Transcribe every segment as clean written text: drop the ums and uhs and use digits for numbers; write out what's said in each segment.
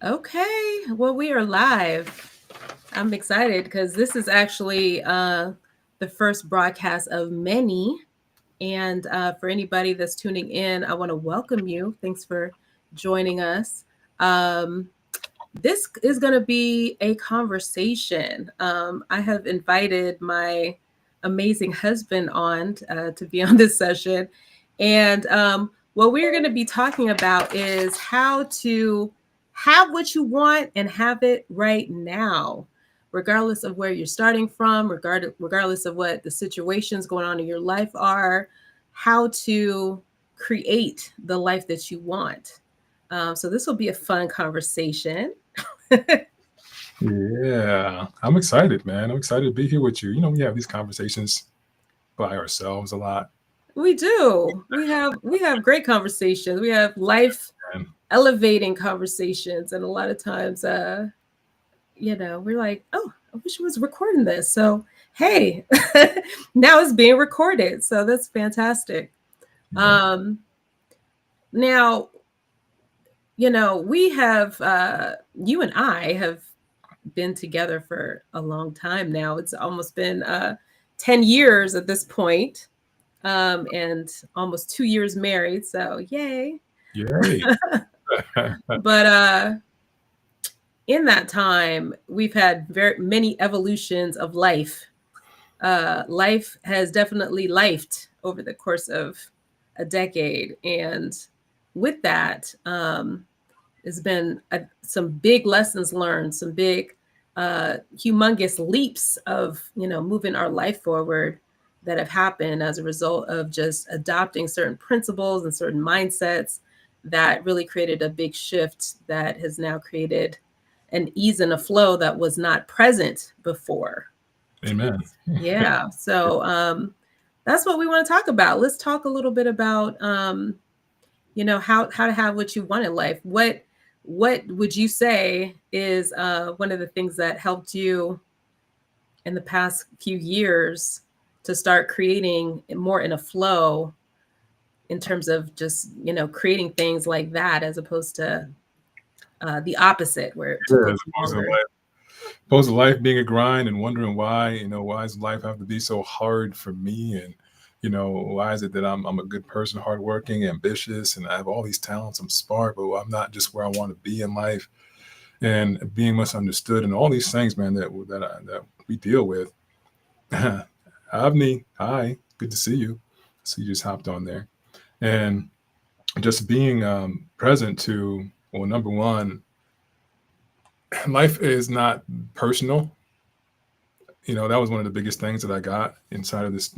Okay, well, we are live. I'm excited because this is actually the first broadcast of many. And for anybody that's tuning in, I want to welcome you. Thanks for joining us. Um, this is going to be a conversation. I have invited my amazing husband on to be on this session. And what we're going to be talking about is how to have what you want and have it right now, regardless of where you're starting from, regardless of what the situations going on in your life are, how to create the life that you want. So this will be a fun conversation. Yeah, I'm excited, man. I'm excited to be here with you. We have these conversations by ourselves a lot. We do. We have great conversations. We have life And elevating conversations, and a lot of times, we're like, oh, I wish I was recording this. So hey, now it's being recorded. So that's fantastic. yeah, Um, now, we have you and I have been together for a long time now. It's almost been 10 years at this point, and almost 2 years married. So, yay. yay. But in that time, we've had very many evolutions of life. Life has definitely lifed over the course of a decade. And with that, there's been some big lessons learned, some big, humongous leaps of moving our life forward that have happened as a result of just adopting certain principles and certain mindsets that really created a big shift that has now created an ease and a flow that was not present before. Amen. Yeah. So that's what we want to talk about. Let's talk a little bit about how to have what you want in life. What would you say is one of the things that helped you in the past few years to start creating more in a flow in terms of just creating things like that, as opposed to the opposite where it took a Yeah, as little longer. opposed to life being a grind and wondering why does life have to be so hard for me? And, why is it that I'm a good person, hardworking, ambitious, and I have all these talents, I'm smart, but I'm not just where I want to be in life and being misunderstood and all these things, man, that we deal with. Avni, hi, good to see you. So you just hopped on there. And just being present to, well, number one, life is not personal. That was one of the biggest things that I got inside of this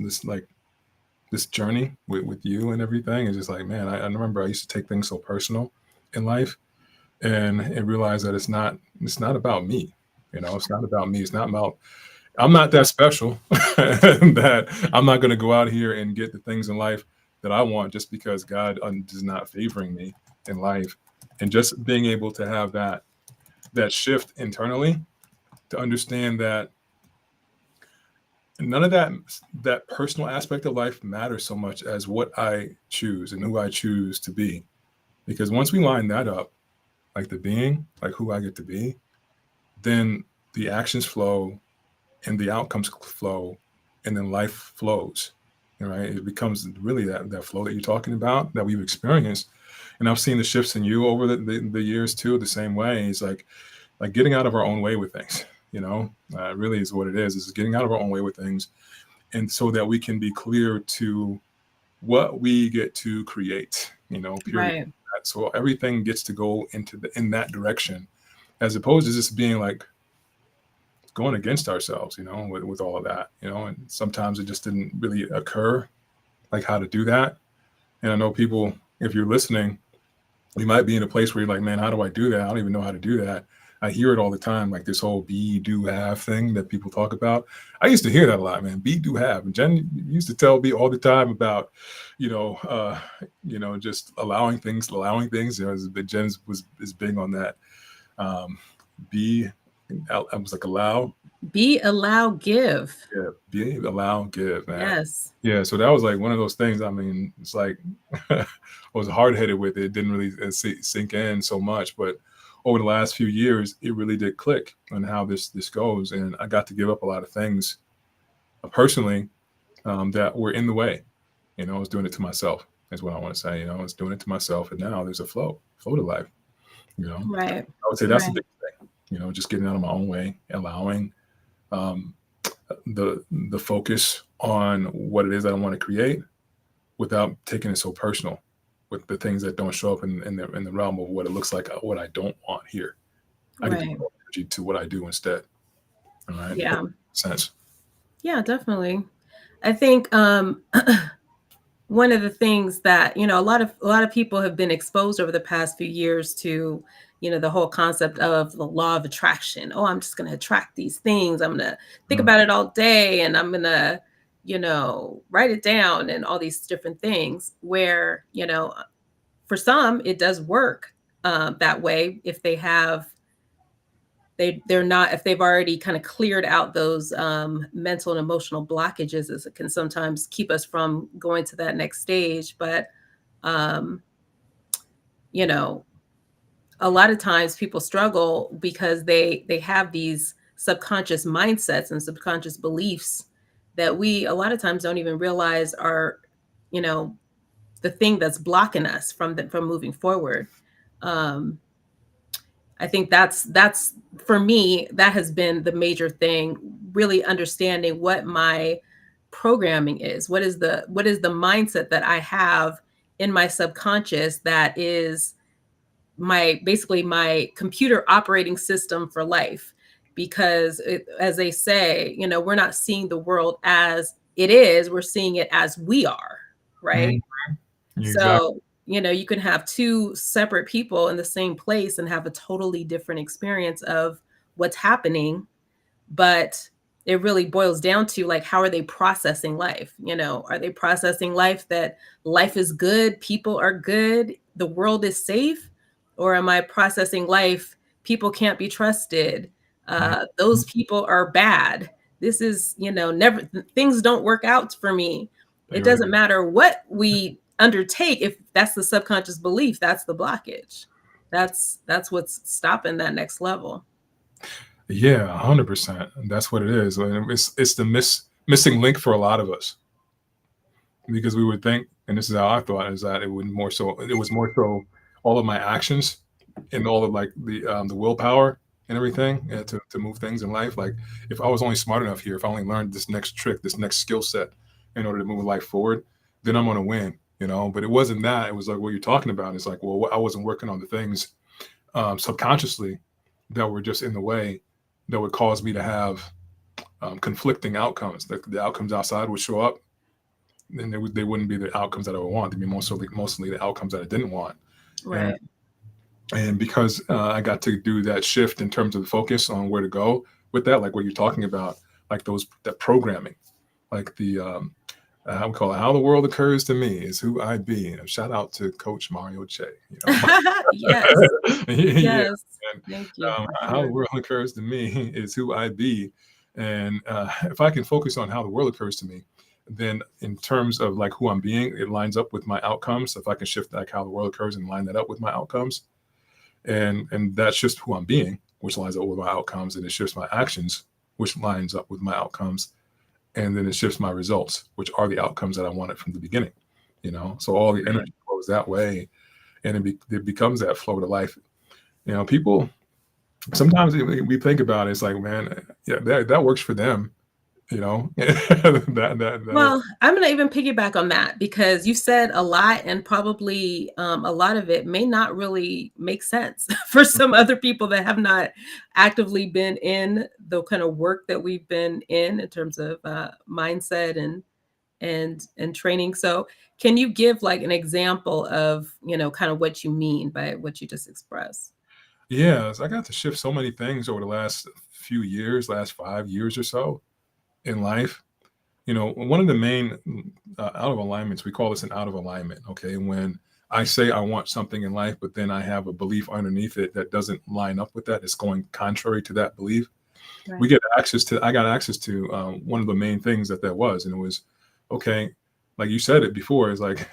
journey with you and everything. It's just like, man, I remember I used to take things so personal in life and realize that it's not about me. It's not about me. It's not about I'm not that special that I'm not going to go out here and get the things in life that I want just because God is not favoring me in life. And just being able to have that shift internally to understand that none of that personal aspect of life matters so much as what I choose and who I choose to be. Because once we line that up, like the being, like who I get to be, then the actions flow and the outcomes flow, and then life flows. Right? It becomes really that flow that you're talking about that we've experienced. And I've seen the shifts in you over the years too, the same way. It's like getting out of our own way with things. Really is what it is getting out of our own way with things, and so that we can be clear to what we get to create. Period. Right. So everything gets to go in that direction, as opposed to just being like going against ourselves, with all of that, and sometimes it just didn't really occur, like how to do that. And I know people, if you're listening, you might be in a place where you're like, man, how do I do that? I don't even know how to do that. I hear it all the time, like this whole be, do, have thing that people talk about. I used to hear that a lot, man. Be, do, have. And Jen used to tell me all the time about, just allowing things. Jen is big on that. Um, be, I was like, allow, Be, allow, give. yeah, be, allow, give, man. Yes. Yeah, so that was like one of those things. I mean, it's like I was hard headed with it. It didn't really sink in so much, but over the last few years, it really did click on how this goes, and I got to give up a lot of things personally that were in the way. I was doing it to myself. Is what I want to say. I was doing it to myself, and now there's a flow to life. Right. I would say that's the Right. big thing. Just getting out of my own way, allowing um, the focus on what it is that I want to create without taking it so personal with the things that don't show up in the realm of what it looks like, what I don't want here. I get to Right. put energy to what I do instead. All right. Hope Yeah. that makes sense. Yeah, definitely. I think one of the things that a lot of people have been exposed over the past few years to the whole concept of the law of attraction. Oh, I'm just going to attract these things. I'm going to think Mm, about it all day, and I'm going to write it down, and all these different things where for some it does work that way if they're not if they've already kind of cleared out those mental and emotional blockages, as it can sometimes keep us from going to that next stage. But um, you know a lot of times people struggle because they have these subconscious mindsets and subconscious beliefs that we a lot of times don't even realize are you know the thing that's blocking us from moving forward. um, I think that's for me, that has been the major thing, really understanding what my programming is. What is the mindset that I have in my subconscious that is my basically my computer operating system for life. Because as they say, we're not seeing the world as it is, we're seeing it as we are, mm, right? exactly. So, you can have two separate people in the same place and have a totally different experience of what's happening, but it really boils down to, like, how are they processing life? Are they processing life that life is good, people are good, the world is safe? Or am I processing life, people can't be trusted, Mm, those people are bad, this is, never, things don't work out for me. they It really doesn't matter what we undertake, if that's the subconscious belief, that's the blockage. That's what's stopping that next level. Yeah, 100%. That's what it is. And it's the missing link for a lot of us because we would think, and this is how I thought, is that it was more so all of my actions and all of like the willpower and everything to move things in life. Like if I was only smart enough here, if I only learned this next trick, this next skill set in order to move life forward, then I'm gonna win. But it wasn't that. It was like what you're talking about. It's like, well, I wasn't working on the things subconsciously that were just in the way that would cause me to have conflicting outcomes. The outcomes outside would show up, and they wouldn't be the outcomes that I would want. They'd be mostly the outcomes that I didn't want. And Right. and because I got to do that shift in terms of the focus on where to go with that, like what you're talking about, like that programming, like the how we call it, how the world occurs to me is who I be. Shout out to Coach Mario Che. Yes. Yeah, Yes. and Thank you for how the sharing. world occurs to me is who I be. And if I can focus on how the world occurs to me, then in terms of like who I'm being, it lines up with my outcomes. If I can shift like how the world occurs and line that up with my outcomes, and that's just who I'm being, which lines up with my outcomes, and it shifts my actions, which lines up with my outcomes, and then it shifts my results, which are the outcomes that I wanted from the beginning. So all the Right. energy flows that way, and it becomes that flow to life. People sometimes we think about it, it's like, man, yeah, that works for them. That works. Well, I'm gonna even piggyback on that because you said a lot, and probably a lot of it may not really make sense for some other people that have not actively been in the kind of work that we've been in terms of mindset and training. So, can you give like an example of kind of what you mean by what you just expressed? Yeah, so I got to shift so many things over the last few years, last 5 years or so in life. One of the main out of alignments, we call this an out of alignment. Okay. When I say I want something in life, but then I have a belief underneath it that doesn't line up with that, it's going contrary to that belief. Right. I got access to one of the main things that was, and it was, okay, like you said it before, it's like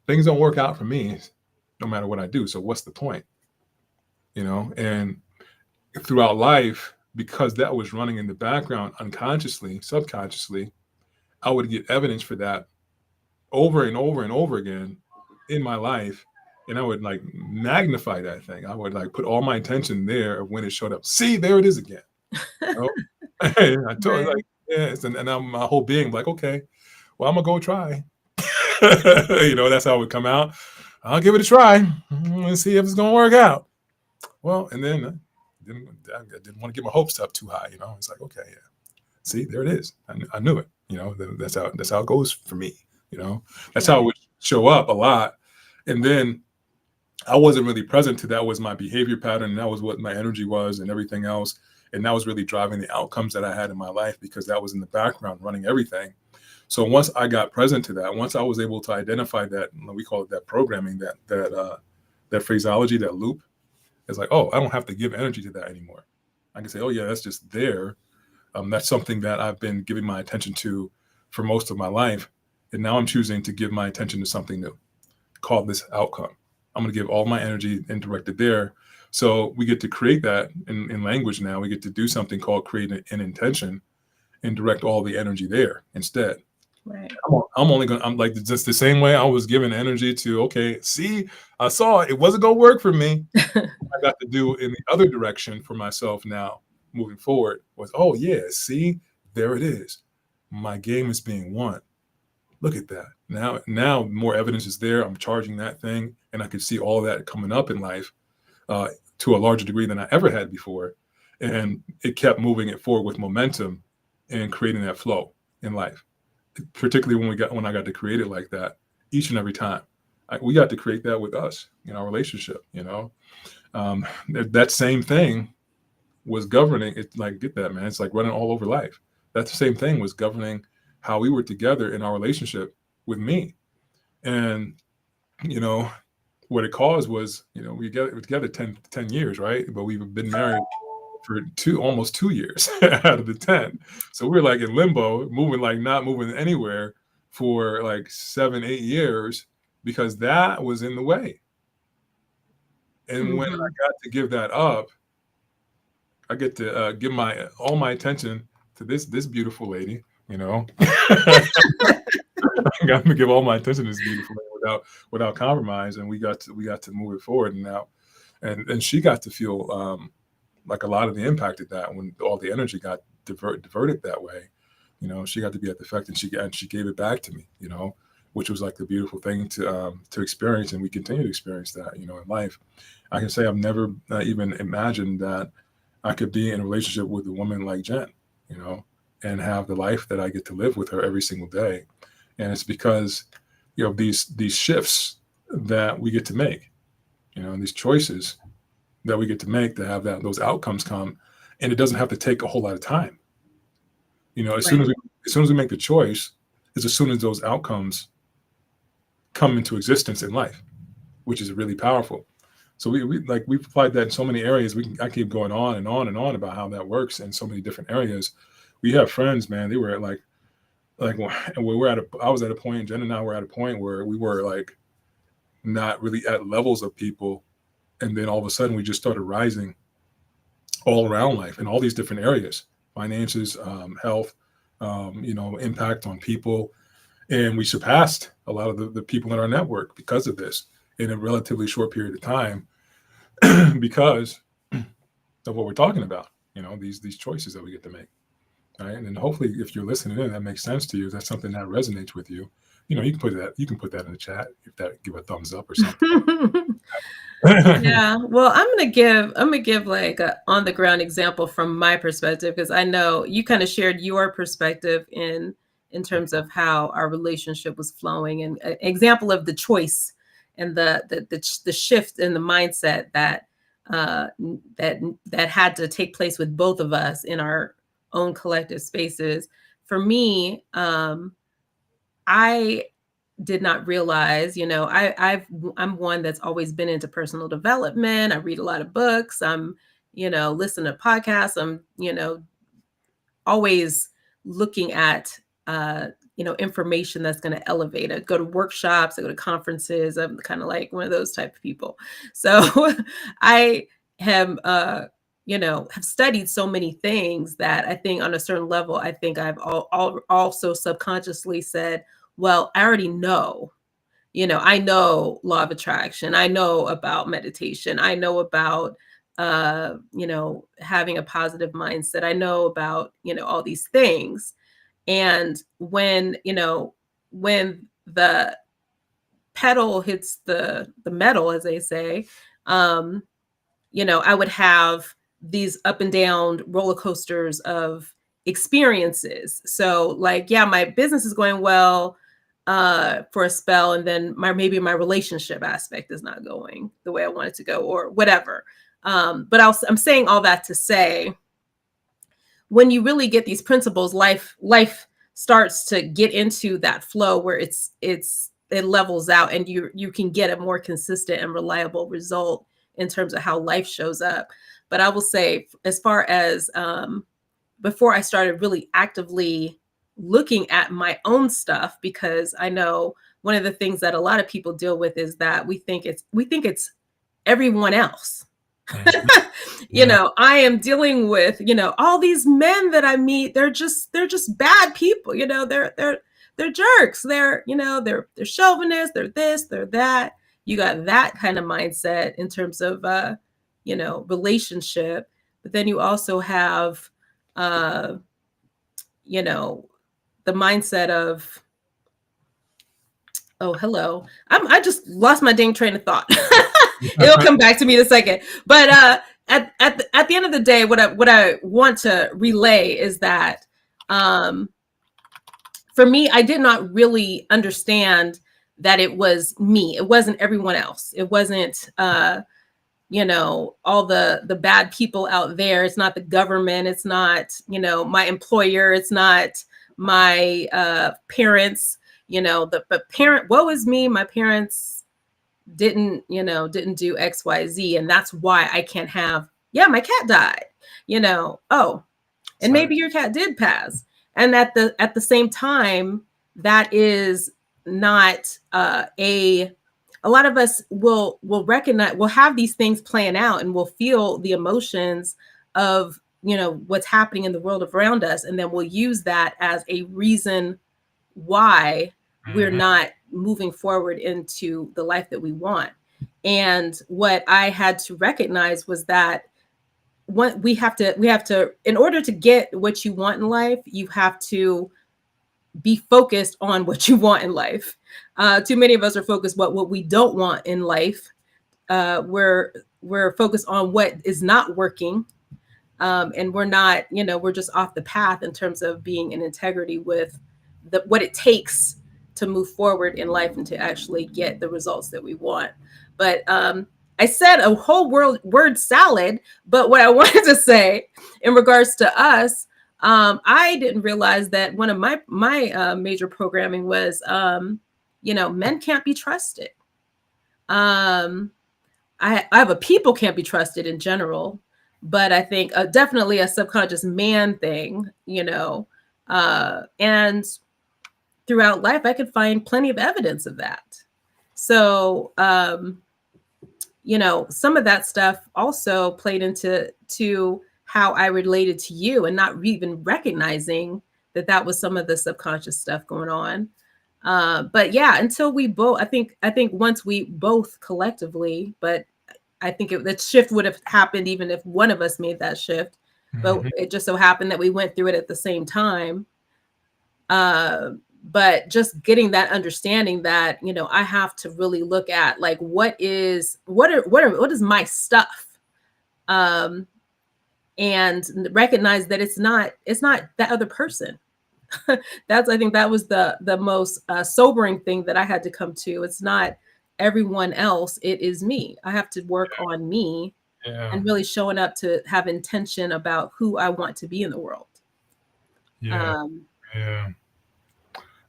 things don't work out for me no matter what I do. So what's the point? and throughout life, because that was running in the background unconsciously, subconsciously, I would get evidence for that over and over and over again in my life. And I would like magnify that thing. I would like put all my attention there of when it showed up. See, there it is again. And I told Right. like, yes, and I'm my whole being like, okay, well, I'm gonna go try. That's how it would come out. I'll give it a try and see if it's gonna work out. Well, and then I didn't want to get my hopes up too high. It's like, okay, yeah, see, there it is. I knew it. That's how it goes for me. That's how it Right. would show up a lot. And then I wasn't really present to that was my behavior pattern, and that was what my energy was, and everything else. And that was really driving the outcomes that I had in my life because that was in the background running everything. So once I got present to that, once I was able to identify that, we call it that programming, that phraseology, that loop, it's like, oh, I don't have to give energy to that anymore. I can say, oh yeah, that's just there. That's something that I've been giving my attention to for most of my life, and now I'm choosing to give my attention to something new, called this outcome. I'm going to give all my energy and direct it there. So we get to create that in language now. We get to do something called create an intention and direct all the energy there instead. Right. I'm only going to, I'm like, just the same way I was giving energy to, okay, see, I saw it wasn't going to work for me. I got to do in the other direction for myself now moving forward was, oh yeah, see, there it is. My game is being won. Look at that. Now more evidence is there. I'm charging that thing, and I could see all of that coming up in life to a larger degree than I ever had before. And it kept moving it forward with momentum and creating that flow in life. Particularly when I got to create it like that each and every time. We got to create that with us in our relationship. That same thing was governing it. Like, get that, man. It's like running all over life. That same thing was governing how we were together in our relationship with me. And, what it caused was, we were together 10 years, right? But we've been married for almost 2 years out of the 10. So we were like in limbo, not moving anywhere for like 7, 8 years because that was in the way. And when I got to give that up, I get to give all my attention to this beautiful lady. I got to give all my attention to this beautiful lady without compromise, and we got to move it forward. And now, and she got to feel like a lot of the impact of that when all the energy got diverted that way. She got to be at the effect, and she gave it back to me. Which was like the beautiful thing to experience, and we continue to experience that. In life, I can say I've never even imagined that I could be in a relationship with a woman like Jen, and have the life that I get to live with her every single day. And it's because, these shifts that we get to make, and these choices that we get to make to have those outcomes come. And it doesn't have to take a whole lot of time. As soon as we make the choice, is as soon as those outcomes come into existence in life, which is really powerful. So we've applied that in so many areas. I keep going on and on and on about how that works in so many different areas. We have friends, man. They were at I was at a point, Jen and I were at a point where we were like not really at levels of people. And then all of a sudden we just started rising all around life in all these different areas, finances, health, impact on people. And we surpassed a lot of the people in our network because of this in a relatively short period of time because of what we're talking about, these choices that we get to make. Right. And then hopefully if you're listening in, that makes sense to you. That's something that resonates with you. You can put that in the chat if that give a thumbs up or something. Yeah. Well, I'm gonna give like a on the ground example from my perspective, because I know you kind of shared your perspective in terms of how our relationship was flowing, and an example of the choice and the shift in the mindset that that had to take place with both of us in our own collective spaces. For me, I did not realize, I'm one that's always been into personal development. I read a lot of books. I'm, listen to podcasts. I'm, always looking at, information that's going to elevate. I go to workshops, I go to conferences. I'm kind of like one of those type of people. So I have have studied so many things that I think on a certain level, I think I've also subconsciously said, well, I already know. I know law of attraction. I know about meditation. I know about having a positive mindset. I know about, all these things. And when the pedal hits the metal, as they say, um, I would have these up and down roller coasters of experiences. So like, yeah, my business is going well for a spell, and then maybe my relationship aspect is not going the way I want it to go, or whatever. But I'm saying all that to say, when you really get these principles, life starts to get into that flow where it levels out, and you can get a more consistent and reliable result in terms of how life shows up. But I will say, as far as before I started really actively looking at my own stuff, because I know one of the things that a lot of people deal with is that we think it's everyone else. I am dealing with, all these men that I meet, they're just bad people, they're jerks. They're chauvinists, they're this, they're that. You got that kind of mindset in terms of relationship. But then you also have the mindset of, oh, hello. I just lost my dang train of thought. It'll come back to me in a second. But at the end of the day, what I want to relay is that for me, I did not really understand that it was me. It wasn't everyone else. It wasn't all the bad people out there. It's not the government. It's not my employer. It's not my parents. The parent. Woe is me. My parents didn't do XYZ, and that's why I can't have, my cat died, oh, and maybe your cat did pass. And at the same time, that is not a lot of us will recognize, we'll have these things playing out, and we'll feel the emotions of what's happening in the world around us, and then we'll use that as a reason why we're not moving forward into the life that we want. And what I had to recognize was that we have to, in order to get what you want in life, you have to be focused on what you want in life. Too many of us are focused what we don't want in life. We're focused on what is not working. And we're not, we're just off the path in terms of being in integrity with what it takes to move forward in life and to actually get the results that we want. But I said a whole word salad, but what I wanted to say in regards to us, I didn't realize that one of my major programming was, men can't be trusted. I have a people can't be trusted in general, but I think definitely a subconscious man thing, and throughout life, I could find plenty of evidence of that. So, some of that stuff also played into how I related to you, and not even recognizing that was some of the subconscious stuff going on. But yeah, until we both, I think once we both collectively, but I think that shift would have happened even if one of us made that shift. But it just so happened that we went through it at the same time. But just getting that understanding that, I have to really look at like, what is my stuff? And recognize that it's not that other person. I think that was the most sobering thing that I had to come to. It's not everyone else. It is me. I have to work on me and really showing up to have intention about who I want to be in the world. Yeah.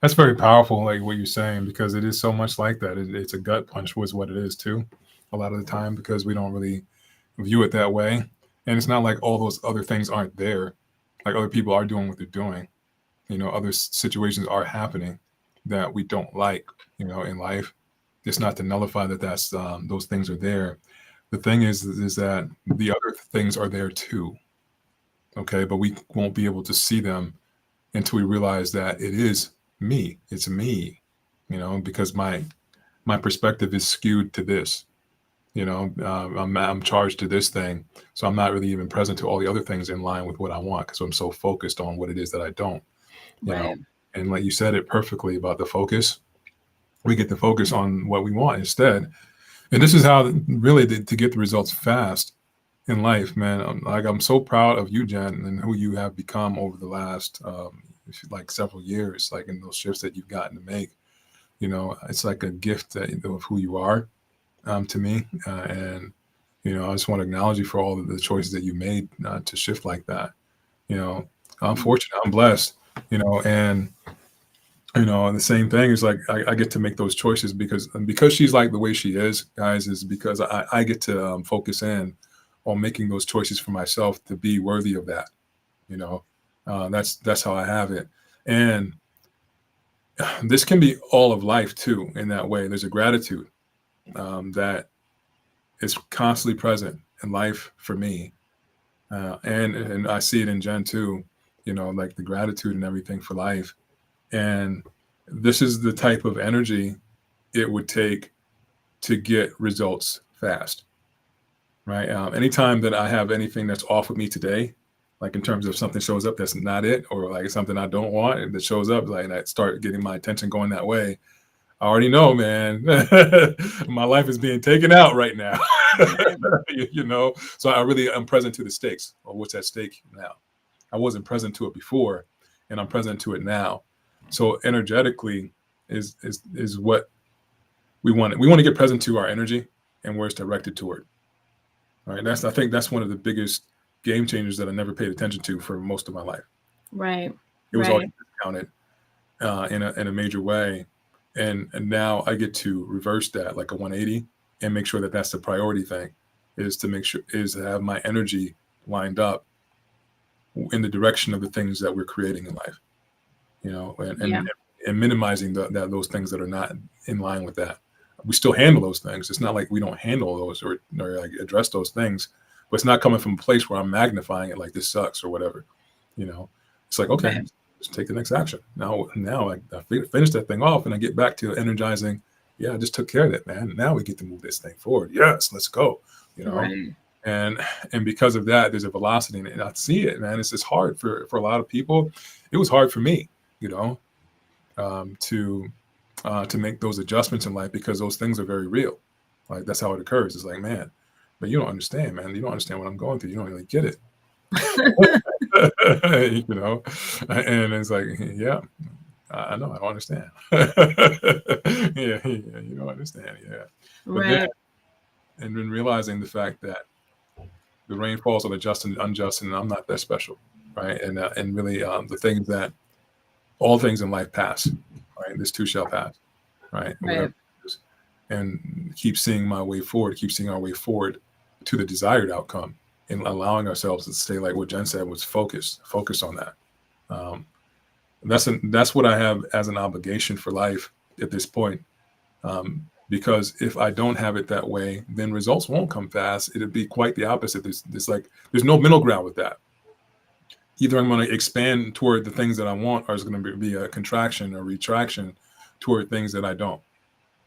That's very powerful, like what you're saying, because it is so much like that. It's a gut punch was what it is too, a lot of the time, because we don't really view it that way. And it's not like all those other things aren't there. Like other people are doing what they're doing. Other situations are happening that we don't like, in life. It's not to nullify that those things are there. The thing is that the other things are there too. Okay, but we won't be able to see them until we realize that it is me. It's me, because my perspective is skewed to this. I'm charged to this thing, so I'm not really even present to all the other things in line with what I want because I'm so focused on what it is that I don't. you know Right. and like you said it perfectly about the focus. We get to focus on what we want instead, and this is how really to get the results fast in life, man. I'm so proud of you, Jen, and who you have become over the last like several years, like in those shifts that you've gotten to make. It's like a gift of who you are, to me. And I just want to acknowledge you for all of the choices that you made to shift like that. You know, I'm fortunate, I'm blessed. And the same thing is like I get to make those choices because she's like the way she is, guys, is because I get to focus in on making those choices for myself to be worthy of that. You know, that's how I have it, and this can be all of life too. In that way, there's a gratitude that is constantly present in life for me, and I see it in Jen too. Like the gratitude and everything for life, and this is the type of energy it would take to get results fast, right? Anytime that I have anything that's off with me today, like in terms of something shows up that's not it, or like something I don't want and that shows up, like and I start getting my attention going that way, I already know, man, my life is being taken out right now. So I really am present to the stakes or what's at stake now. I wasn't present to it before, and I'm present to it now. So energetically is what we want. We want to get present to our energy and where it's directed toward. Right. I think that's one of the biggest game changers that I never paid attention to for most of my life. Right. It was always Right. discounted in a major way, and now I get to reverse that like a 180 and make sure that that's the priority thing, is to have my energy lined up in the direction of the things that we're creating in life. And Yeah. and minimizing those things that are not in line with that. We still handle those things. It's not like we don't handle those or like address those things, but it's not coming from a place where I'm magnifying it like this sucks or whatever. It's like, okay, Right. just take the next action. Now I finish that thing off and I get back to energizing. Yeah, I just took care of that, man. Now we get to move this thing forward. Yes, let's go. You know, Right. and because of that, there's a velocity in it. And I see it, man. It's just hard for a lot of people. It was hard for me, you know, to make those adjustments in life because those things are very real. Like that's how it occurs. It's like, man, but you don't understand, man. You don't understand what I'm going through. You don't really get it. you know, and it's like, yeah, I know, I don't understand. Yeah, you don't understand, yeah. But then, Right. and then realizing the fact that the rain falls on the just and unjust, and I'm not that special, right? And really, the things that all things in life pass, right? This too shall pass, right? Whatever Right. it is. And keep seeing my way forward, keep seeing our way forward to the desired outcome, and allowing ourselves to stay like what Jen said was focus on that. Um, that's what I have as an obligation for life at this point. Because if I don't have it that way, then results won't come fast. It'll be quite the opposite. There's no middle ground with that. Either I'm going to expand toward the things that I want, or it's going to be a contraction or retraction toward things that I don't.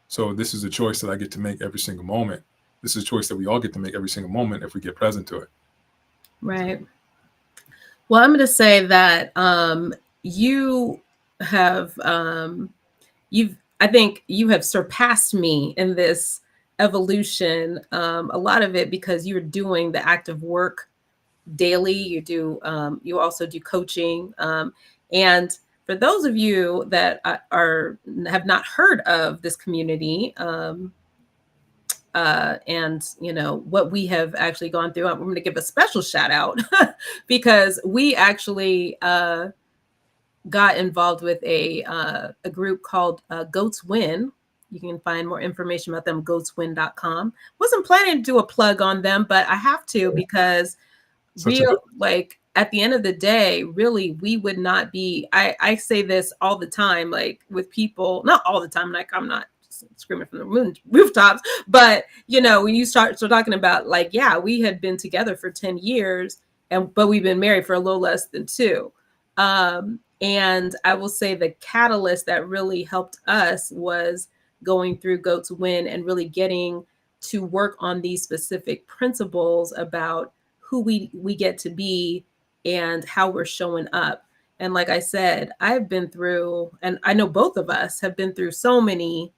So this is a choice that I get to make every single moment. This is a choice that we all get to make every single moment if we get present to it. Right. Well, I'm going to say that you have I think you have surpassed me in this evolution. A lot of it because you're doing the active work daily. You also do coaching, and for those of you that have not heard of this community, and what we have actually gone through, I'm going to give a special shout out because we actually got involved with a group called Goats Win. You can find more information about them, goatswin.com. Wasn't planning to do a plug on them, but I have to because Such a good. like at the end of the day, really, we would not be, I say this all the time, like with people, not all the time, like I'm not screaming from the rooftops. But when you start talking about like, yeah, we had been together for 10 years, but we've been married for a little less than 2. And I will say the catalyst that really helped us was going through Go to Win and really getting to work on these specific principles about who we get to be and how we're showing up. And like I said, I've been through, and I know both of us have been through so many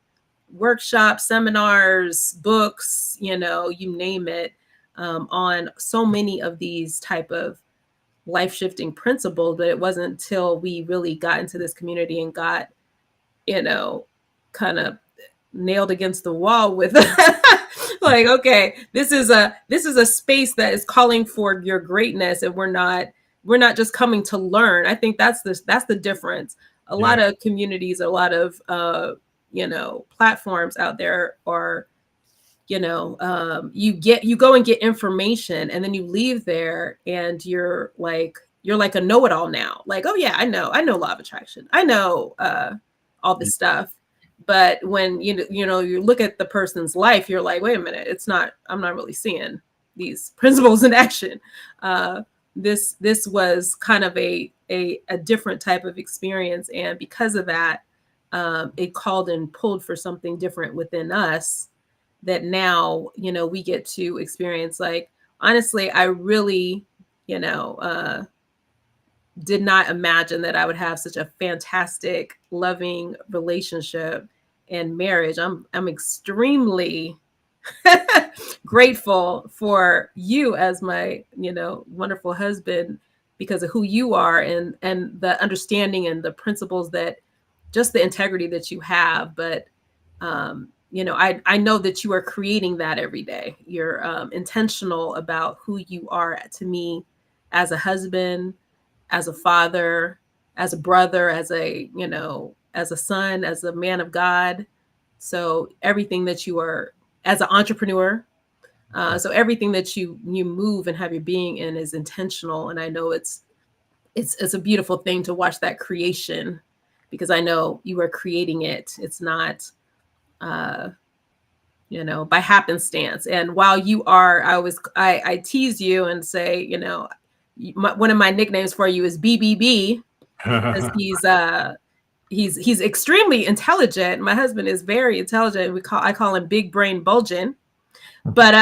workshops, seminars, books, you name it, on so many of these type of life-shifting principles. But it wasn't until we really got into this community and got, kind of nailed against the wall with like, okay, this is a space that is calling for your greatness, and we're not just coming to learn. I think that's the difference. A lot of communities, a lot of platforms out there are, you go and get information, and then you leave there and you're like a know-it-all now. Like, oh yeah, I know law of attraction. I know all this stuff. But when you look at the person's life, you're like, wait a minute, I'm not really seeing these principles in action. This was kind of a different type of experience, and because of that, it called and pulled for something different within us that now we get to experience. Like, honestly, I really did not imagine that I would have such a fantastic, loving relationship and marriage. I'm extremely grateful for you as my, wonderful husband, because of who you are and the understanding and the principles, that just the integrity that you have. But, I know that you are creating that every day. You're intentional about who you are to me as a husband, as a father, as a brother, as a son, as a man of God. So everything that you are, as an entrepreneur, so everything that you move and have your being in is intentional. And I know it's a beautiful thing to watch that creation, because I know you are creating it. It's not, by happenstance. And while you are, I tease you and say, one of my nicknames for you is BBB, because he's extremely intelligent. My husband is very intelligent. I call him big brain bulging, but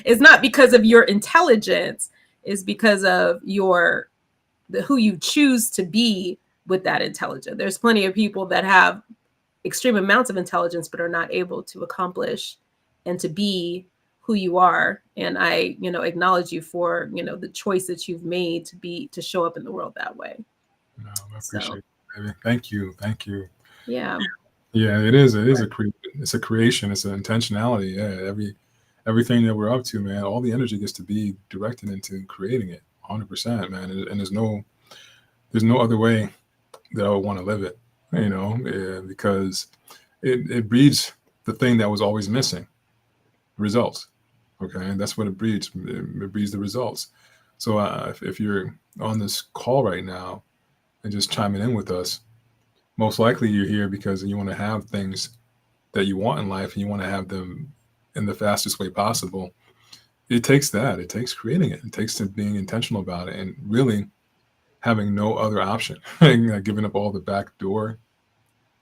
it's not because of your intelligence. It's because of who you choose to be with that intelligence. There's plenty of people that have extreme amounts of intelligence but are not able to accomplish and to be who you are. And I acknowledge you for the choice that you've made to show up in the world that way. No, I appreciate it, baby. Thank you. Yeah it is a creation. It's an intentionality. Everything that we're up to, man, all the energy gets to be directed into creating it 100%, man. And there's no other way that I would want to live it, because it breeds the thing that was always missing, results. Okay, and that's what it breeds. It breeds the results. So if you're on this call right now and just chiming in with us, most likely you're here because you want to have things that you want in life, and you want to have them in the fastest way possible. It takes that. It takes creating it. It takes being intentional about it, and really having no other option, giving up all the back door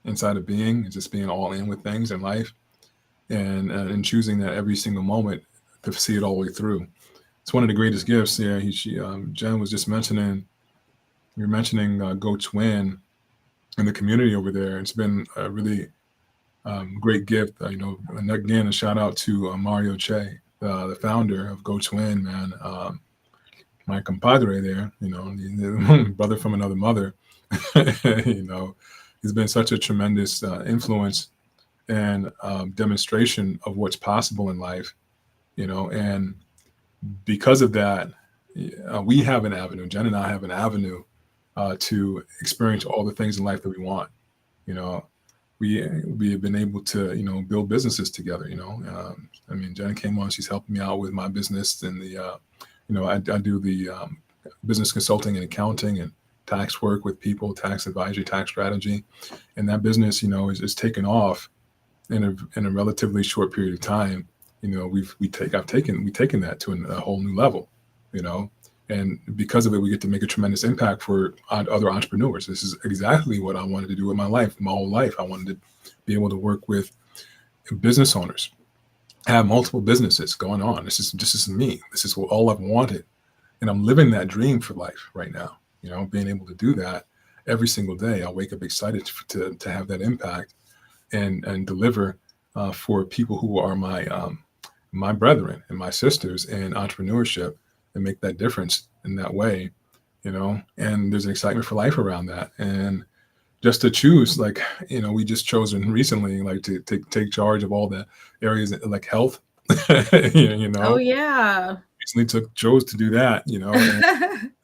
inside of being, and just being all in with things in life, and choosing that every single moment to see it all the way through. It's one of the greatest gifts. Yeah, Jen was just mentioning, you're mentioning Go to Win and the community over there. It's been a really great gift. And again, a shout out to Mario Che, the founder of Go to Win, man. My compadre there, the brother from another mother. He's been such a tremendous influence and demonstration of what's possible in life, and because of that, we have an avenue. Jen and I have an avenue to experience all the things in life that we want. We have been able to build businesses together. Jen came on. She's helping me out with my business, and I do the business consulting and accounting and tax work with people, tax advisory, tax strategy, and that business is taken off in a relatively short period of time, we've taken that to a whole new level, you know, and because of it, we get to make a tremendous impact for other entrepreneurs. This is exactly what I wanted to do with my life. My whole life, I wanted to be able to work with business owners, have multiple businesses going on. This is me. This is what all I've wanted, and I'm living that dream for life right now. Being able to do that every single day. I wake up excited to have that impact and deliver for people who are my brethren and my sisters in entrepreneurship, and make that difference in that way. And there's an excitement for life around that. And just to choose, like, we just chosen recently, like, to take charge of all the areas like health. Oh yeah. Recently chose to do that.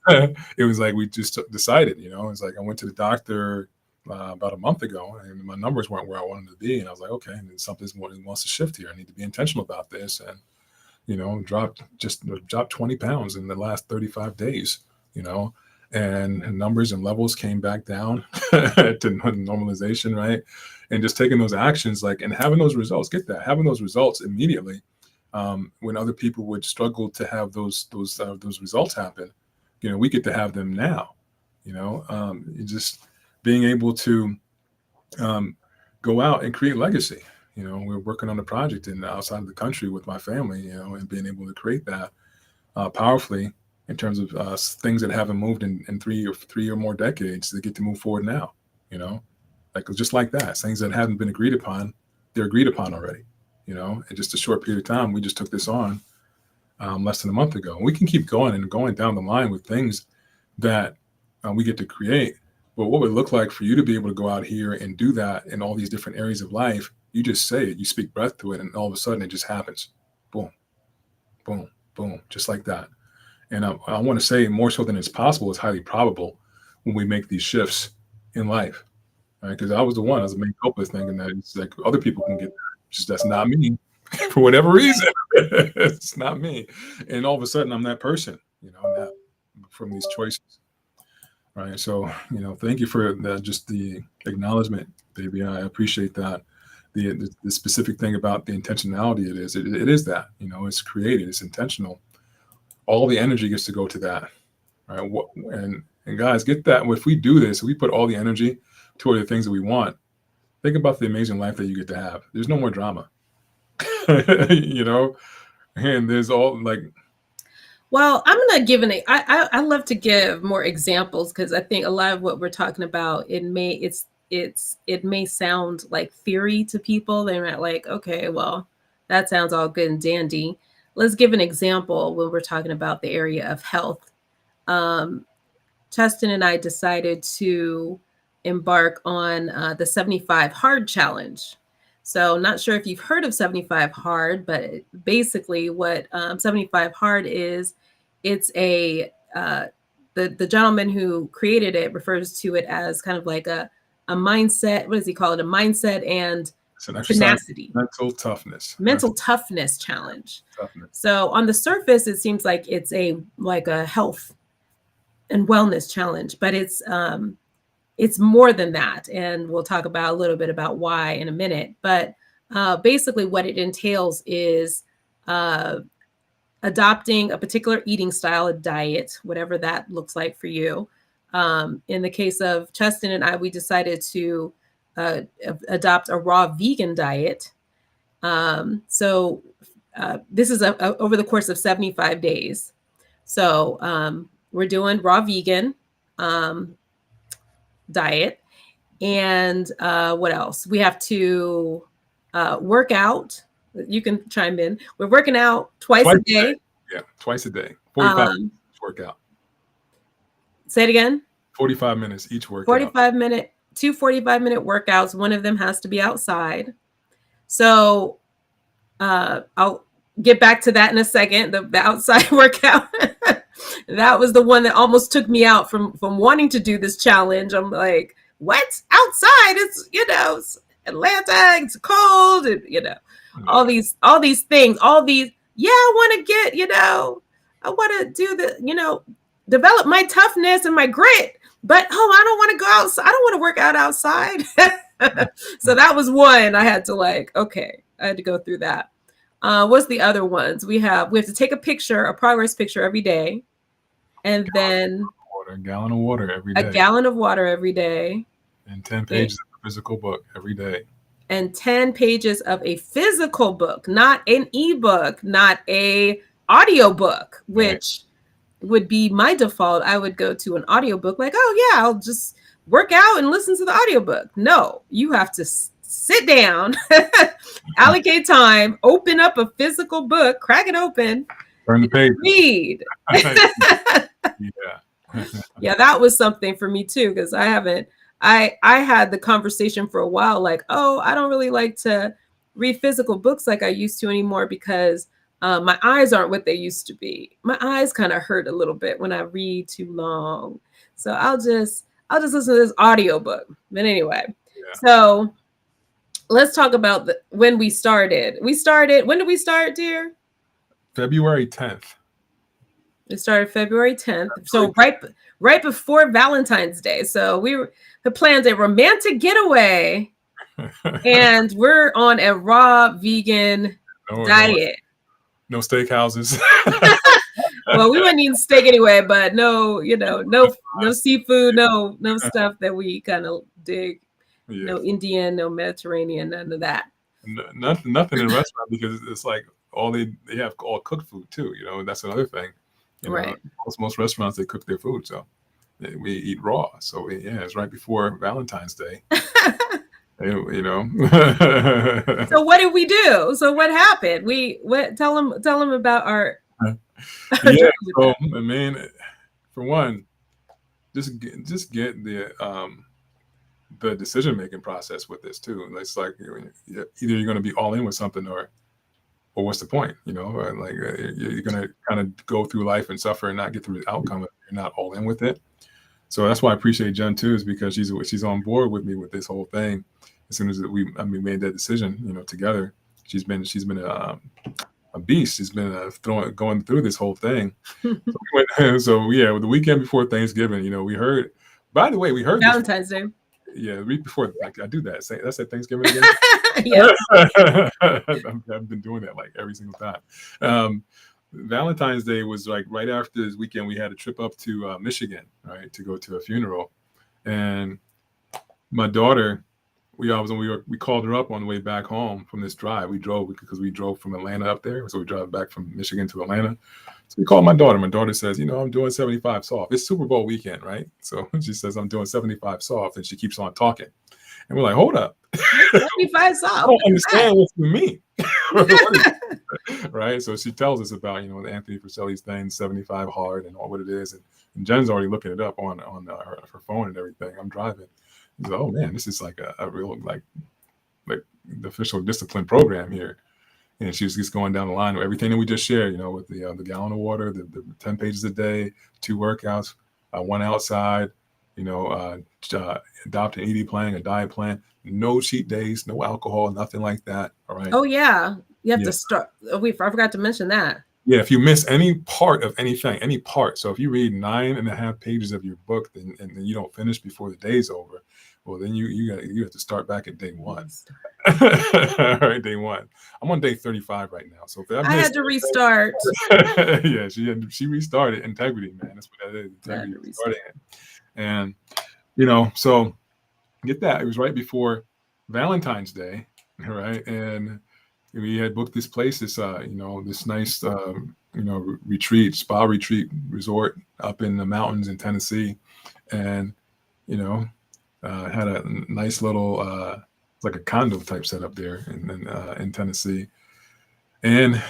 And it was like we just decided. It's like I went to the doctor about a month ago, and my numbers weren't where I wanted to be, and I was like, okay, and then something wants to shift here. I need to be intentional about this, and dropped 20 pounds in the last 35 days. And numbers and levels came back down to normalization, right? And just taking those actions, like, and having those results, having those results immediately, when other people would struggle to have those results happen, we get to have them now. Just being able to go out and create legacy. We're working on a project outside of the country with my family, and being able to create that powerfully, in terms of things that haven't moved in three or more decades, they get to move forward now. Like, just like that, things that haven't been agreed upon, they're agreed upon already. In just a short period of time, we just took this on less than a month ago. And we can keep going down the line with things that we get to create. But what would it look like for you to be able to go out here and do that in all these different areas of life? You just say it, you speak breath to it, and all of a sudden it just happens. Boom, boom, boom, just like that. And I want to say, more so than it's possible, it's highly probable when we make these shifts in life. Right? Because I was the main culprit, thinking that it's like other people can get that. Just that's not me. For whatever reason, it's not me. And all of a sudden, I'm that person. From these choices. Right. So, thank you for just the acknowledgement, baby. I appreciate that. The specific thing about the intentionality it is that, it's created, it's intentional. All the energy gets to go to that. Right. And guys, get that. If we do this, we put all the energy toward the things that we want. Think about the amazing life that you get to have. There's no more drama. And there's all like. Well, I'm going to give I love to give more examples, because I think a lot of what we're talking about, it may sound like theory to people. They're not like, okay, well, that sounds all good and dandy. Let's give an example when we're talking about the area of health. Cheston and I decided to embark on the 75 Hard Challenge. So not sure if you've heard of 75 Hard, but basically what 75 Hard is, it's the gentleman who created it refers to it as kind of like a mindset. What does he call it? A mindset and tenacity. Mental toughness challenge. So on the surface, it seems like it's a health and wellness challenge, but it's more than that. And we'll talk about a little bit about why in a minute. But basically what it entails is adopting a particular eating style, a diet, whatever that looks like for you. In the case of Cheston and I, we decided to adopt a raw vegan diet. So this is over the course of 75 days. So we're doing raw vegan diet. And what else? We have to work out. You can chime in. We're working out twice a day. Yeah, twice a day. 45 minutes workout. Say it again. 45 minutes each workout. 2 45-minute workouts. One of them has to be outside. So I'll get back to that in a second. The outside workout. That was the one that almost took me out from wanting to do this challenge. I'm like, what? Outside? It's, it's Atlanta, it's cold, and all these things, I want to get, I want to do develop my toughness and my grit, but I don't want to go outside. I don't want to work out outside. So that was one I had to like, okay, I had to go through that. What's the other ones? We have to take a picture, a progress picture every day, and then A gallon of water every a day, gallon of water every day, and 10 pages of a physical book every day. and 10 pages of a physical book, not an ebook, not a audiobook, which would be my default. I would go to an audiobook like, oh yeah, I'll just work out and listen to the audiobook. No, you have to sit down, allocate time, open up a physical book, crack it open, Turn the page. read. Yeah. Yeah, that was something for me too, because I had the conversation for a while, like, oh, I don't really like to read physical books like I used to anymore because my eyes aren't what they used to be. My eyes kind of hurt a little bit when I read too long. So I'll just listen to this audiobook. But anyway, so let's talk about when we started. When did we start, dear? February 10th. It started February 10th. So right before Valentine's Day. So we had planned a romantic getaway, and we're on a raw vegan diet. No steakhouses. Well, we wouldn't eat steak anyway, but no seafood, no stuff that we kind of dig. Yeah. No Indian, no Mediterranean, none of that. Nothing in restaurant, because it's like they have all cooked food too. You know, that's another thing. Right. Most restaurants, they cook their food, so we eat raw. So it's right before Valentine's Day. You know. So what did we do? So what happened? Tell them about our. Yeah. So I mean, for one, just get the decision making process with this too. It's like either you're going to be all in with something or what's the point, you know? Like you're going to kind of go through life and suffer and not get through the outcome if you're not all in with it. So that's why I appreciate Jen too, is because she's on board with me with this whole thing. As soon as we made that decision, you know, together, she's been a beast. She's been going through this whole thing. So the weekend before Thanksgiving, you know, we heard Valentine's Day. Yeah, the week before, like I do that. That's at Thanksgiving again. Yeah. I've been doing that like every single time. Valentine's Day was like right after this weekend. We had a trip up to Michigan, right, to go to a funeral, and my daughter, we called her up on the way back home from this drive. We drove from Atlanta up there, so we drove back from Michigan to Atlanta. So we called my daughter. My daughter says, you know, I'm doing 75 soft. It's Super Bowl weekend, right? So she says, I'm doing 75 soft, and she keeps on talking. And we're like, hold up. 75 soft. I don't understand what you mean. Right? So she tells us about, you know, the Anthony Friselli's thing, 75 hard, and all what it is. And Jen's already looking it up on her phone and everything. I'm driving. He's like, oh man, this is like a real like the official discipline program here. And she was just going down the line with everything that we just shared, you know, with the gallon of water, the 10 pages a day, 2 workouts, 1 outside, you know, adopt an ED plan, a diet plan, no cheat days, no alcohol, nothing like that. All right. Oh yeah, you have to start. I forgot to mention that. Yeah, if you miss any part of anything, any part. So if you read 9.5 pages of your book, and then you don't finish before the day's over, well, then you have to start back at day 1. All right, day 1. I'm on day 35 right now. So if I had to restart. Yeah, she restarted integrity, man. That's what that is. Integrity restarting it. And you know, so get that. It was right before Valentine's Day, right? And we had booked this place, this nice spa retreat resort up in the mountains in Tennessee, and you know, had a nice little like a condo type setup there in Tennessee. And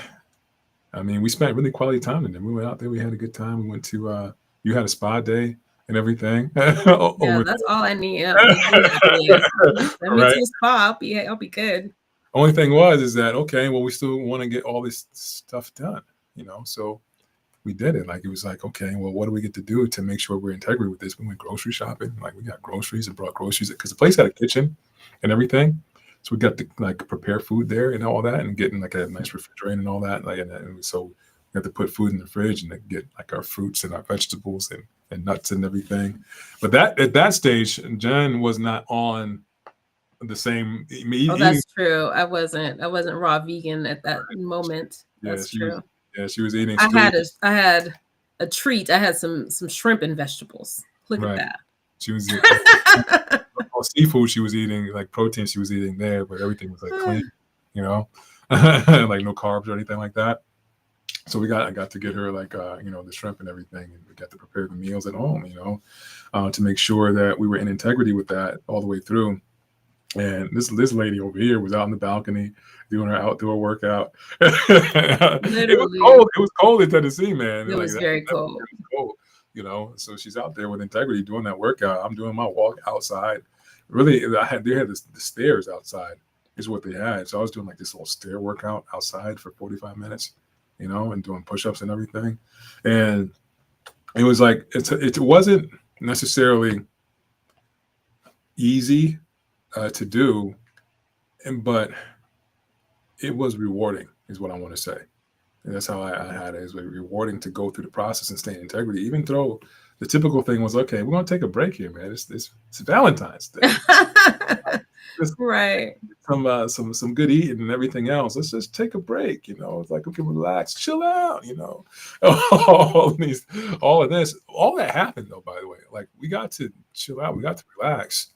I mean, we spent really quality time in there. We went out there, we had a good time. We went to you had a spa day and everything. Yeah, that's all I need. Let me to the spa. I'll be good. Only thing is that okay, well, we still want to get all this stuff done, you know. So we did it. Like it was like, okay, well, what do we get to do to make sure we're integrated with this? We went grocery shopping. Like we got groceries and brought groceries because the place had a kitchen and everything. So we got to like prepare food there and all that, and getting like a nice refrigerator and all that. Like, and so we had to put food in the fridge and get like our fruits and our vegetables and nuts and everything. But at that stage, Jen was not on the same Oh, eating. that's true. I wasn't raw vegan at that moment. Yeah, That's true. she was eating I stew. had a I had a treat. I had some shrimp and vegetables. Look at Right. that. She was all seafood she was eating, like protein she was eating there, but everything was like clean, you know, like no carbs or anything like that. So I got to get her like the shrimp and everything, and we got to prepare the meals at home, to make sure that we were in integrity with that all the way through. And this lady over here was out in the balcony doing her outdoor workout. It was Literally, cold. It was cold in Tennessee, man. it Like was very that cold. was cold, So she's out there with integrity doing that workout. I'm doing my walk outside. Really, they had the stairs outside is what they had. So I was doing like this little stair workout outside for 45 minutes, and doing push-ups and everything. And it was like it wasn't necessarily easy to do, but it was rewarding, is what I want to say. And that's how I had it. It was rewarding to go through the process and stay in integrity, even though the typical thing was, okay, we're going to take a break here, man. It's Valentine's Day. Just Right. some good eating and everything else. Let's just take a break. It's like we can relax, chill out. All of this, all that happened though. By the way, like we got to chill out, we got to relax,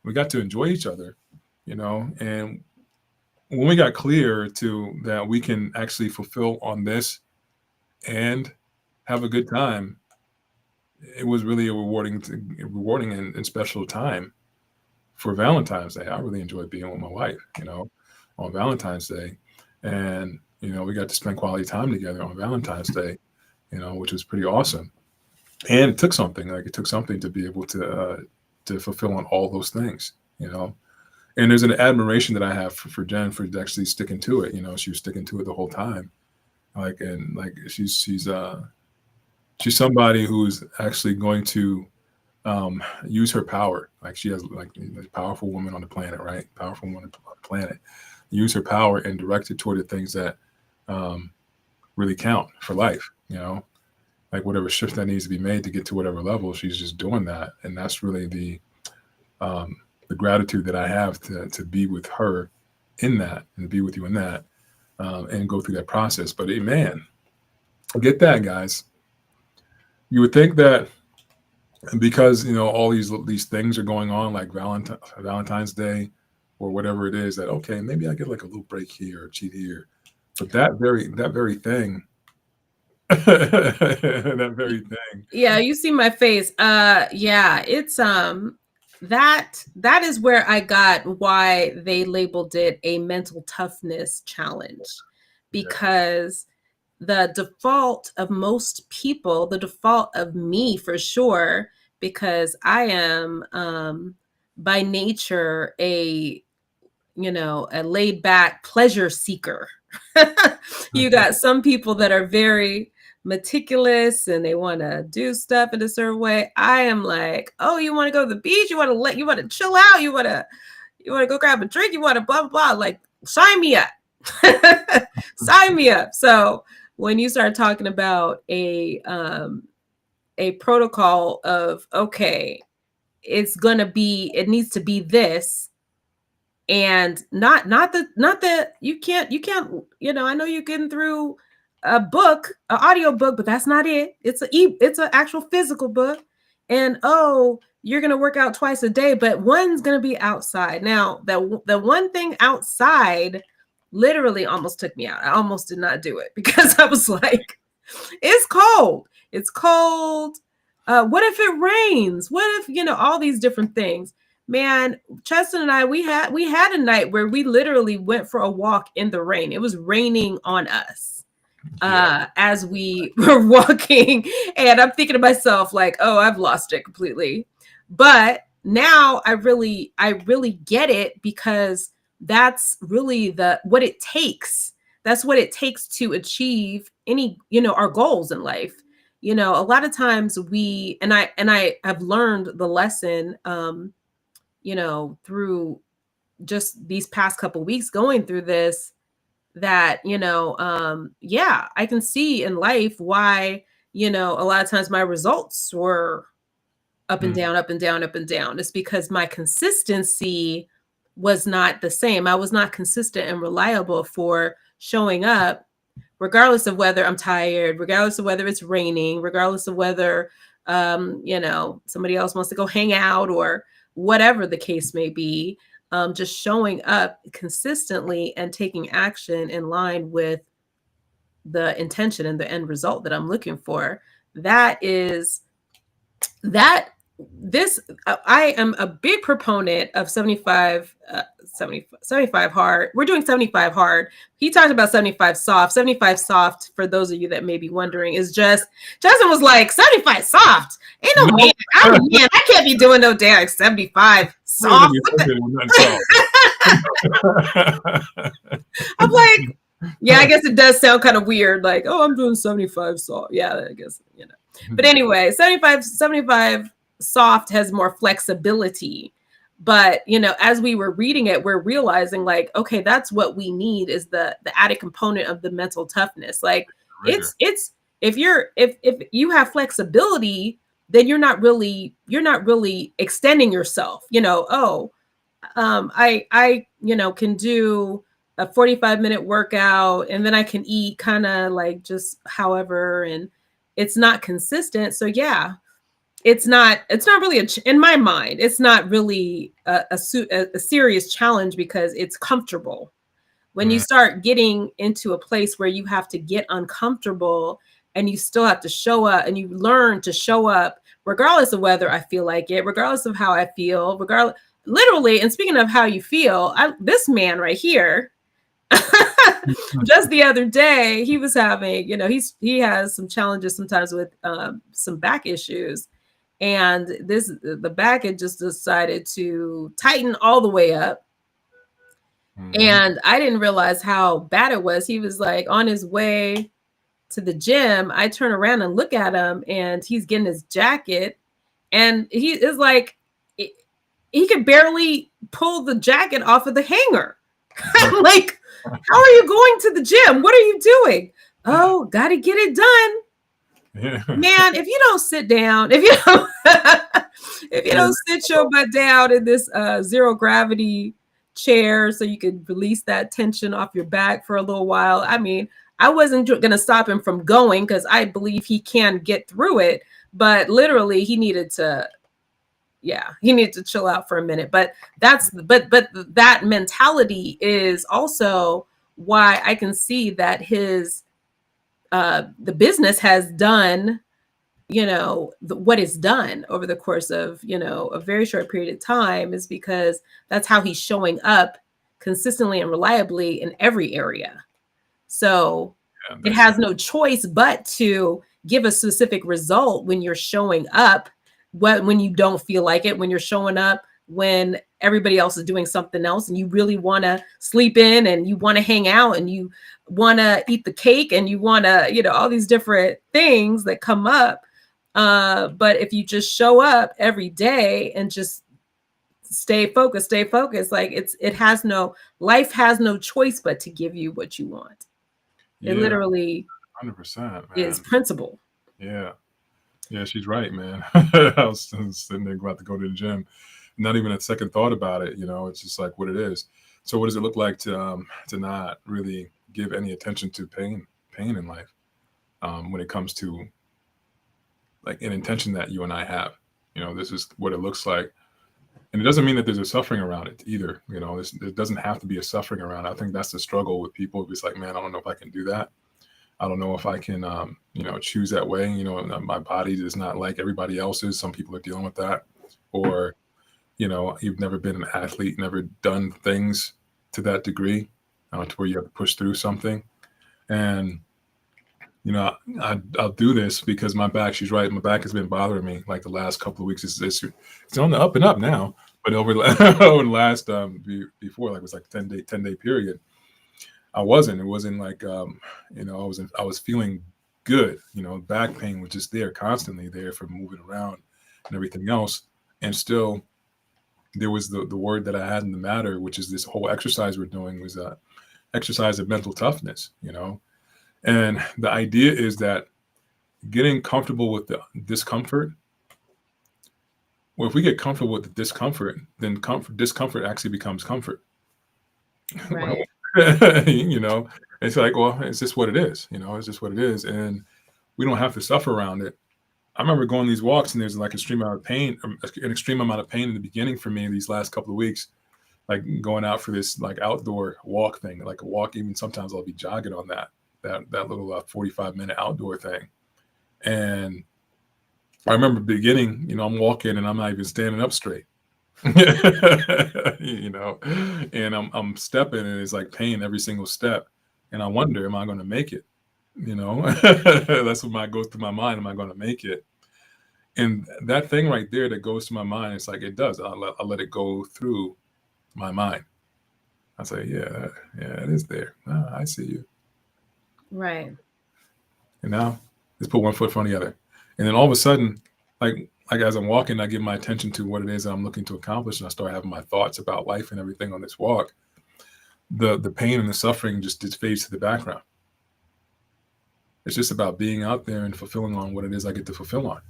we got to enjoy each other. And when we got clear to that we can actually fulfill on this and have a good time, it was really a rewarding and special time for Valentine's Day. I really enjoyed being with my wife, on Valentine's Day. And, we got to spend quality time together on Valentine's Day, which was pretty awesome. And it took something, to be able to fulfill on all those things, And there's an admiration that I have for Jen for actually sticking to it. She was sticking to it the whole time. She's somebody who's actually going to use her power. Like she has like a powerful woman on the planet, right? Powerful woman on the planet. Use her power and direct it toward the things that really count for life. Like whatever shift that needs to be made to get to whatever level, she's just doing that, and that's really the gratitude that I have to be with her in that, and be with you in that, and go through that process. But man, get that, guys. You would think that because all these things are going on, like Valentine's Day or whatever it is, that okay, maybe I get like a little break here or cheat here, but that very thing, that very thing. Yeah, you see my face. Yeah, it's that is where I got why they labeled it a mental toughness challenge, because the default of most people, the default of me for sure, because I am by nature a laid back pleasure seeker. You got some people that are very meticulous and they want to do stuff in a certain way. I am like, oh, you want to go to the beach? You want to chill out? You want to go grab a drink? You want to blah blah blah? Like, sign me up. Sign me up. So when you start talking about a protocol of, okay, it needs to be this, and not the you can't I know you're getting through a book, an audio book, but that's not it. It's an actual physical book. And oh, you're gonna work out twice a day, but one's gonna be outside. Now the one thing outside literally almost took me out. I almost did not do it because I was like, it's cold. It's cold. What if it rains? What if, all these different things? Man, Cheston and I, we had a night where we literally went for a walk in the rain. It was raining on us as we were walking. And I'm thinking to myself, like, oh, I've lost it completely. But now I really get it, because that's really what it takes. That's what it takes to achieve any, our goals in life. A lot of times I have learned the lesson, through just these past couple weeks going through this, that, yeah, I can see in life why, a lot of times my results were up and down, up and down, up and down. It's because my consistency was not the same. I was not consistent and reliable for showing up, regardless of whether I'm tired, regardless of whether it's raining, regardless of whether, somebody else wants to go hang out or whatever the case may be. Just showing up consistently and taking action in line with the intention and the end result that I'm looking for. I am a big proponent of 75 hard. We're doing 75 hard. He talked about 75 soft. 75 soft, for those of you that may be wondering, is just, Justin was like, 75 soft. Ain't no man. I'm a man. I can't be doing no damn 75 soft. I'm like, yeah, I guess it does sound kind of weird. Like, oh, I'm doing 75 soft. Yeah, I guess, But anyway, 75 soft has more flexibility. But, as we were reading it, we're realizing like, okay, that's what we need, is the added component of the mental toughness. Like it's if you have flexibility, then you're not really extending yourself, I can do a 45-minute workout and then I can eat kind of like just however, and it's not consistent. So yeah, it's not really in my mind, it's not really a serious challenge because it's comfortable. When you start getting into a place where you have to get uncomfortable and you still have to show up, and you learn to show up regardless of whether I feel like it, regardless of how I feel, literally. And speaking of how you feel, this man right here, just the other day, he was having, he has some challenges sometimes with some back issues. And the back had just decided to tighten all the way up. Mm-hmm. And I didn't realize how bad it was. He was like on his way to the gym. I turn around and look at him, and he's getting his jacket, and he is like, he could barely pull the jacket off of the hanger. I'm like, how are you going to the gym? What are you doing? Oh, got to get it done. Yeah. Man, if you don't sit down, if you don't sit your butt down in this zero gravity chair so you could release that tension off your back for a little while. I mean, I wasn't going to stop him from going because I believe he can get through it, but literally he needed to chill out for a minute. But that mentality is also why I can see that his the business has done, what it's done over the course of, a very short period of time, is because that's how he's showing up consistently and reliably in every area. So it has no choice but to give a specific result when you're showing up, when you don't feel like it, when you're showing up when everybody else is doing something else and you really want to sleep in and you want to hang out and you want to eat the cake and you want to, all these different things that come up. But if you just show up every day and just stay focused, like life has no choice but to give you what you want. It literally 100% is principle. Yeah. Yeah, she's right, man. I was sitting there about to go to the gym. Not even a second thought about it. It's just like what it is. So what does it look like to not really give any attention to pain in life when it comes to like an intention that you and I have? This is what it looks like. And it doesn't mean that there's a suffering around it either. There doesn't have to be a suffering around it. I think that's the struggle with people. It's like, man, I don't know if I can do that. I don't know if I can, choose that way. My body is not like everybody else's. Some people are dealing with that. Or, you've never been an athlete, never done things to that degree to where you have to push through something. And, I'll do this because my back, she's right. My back has been bothering me like the last couple of weeks. It's on the up and up now. But over the last, before, like it was like 10-day period. It wasn't like, I was feeling good. Back pain was just there, constantly there for moving around and everything else. And still there was the word that I had in the matter, which is this whole exercise we're doing was exercise of mental toughness, And the idea is that getting comfortable with the discomfort Well, if we get comfortable with the discomfort, then discomfort actually becomes comfort. Well, Right. you know, it's like, well, it's just what it is. It's just what it is, and we don't have to suffer around it. I remember going these walks, and there's like extreme amount of pain, an extreme amount of pain in the beginning for me these last couple of weeks. Like going out for this like outdoor walk thing, like a walk. Even sometimes I'll be jogging on that little 45-minute outdoor thing. And I remember beginning, I'm walking and I'm not even standing up straight. you know, and I'm stepping and it's like pain every single step. And I wonder, am I going to make it? That's what goes through my mind. Am I going to make it? And that thing right there that goes to my mind, it's like it does. I let it go through my mind. I say, yeah, it is there. Ah, I see you. Right. And now let's put one foot in front of the other. And then all of a sudden, like as I'm walking, I give my attention to what it is that I'm looking to accomplish, and I start having my thoughts about life and everything on this walk. The pain and the suffering just fades to the background. It's just about being out there and fulfilling on what it is I get to fulfill on,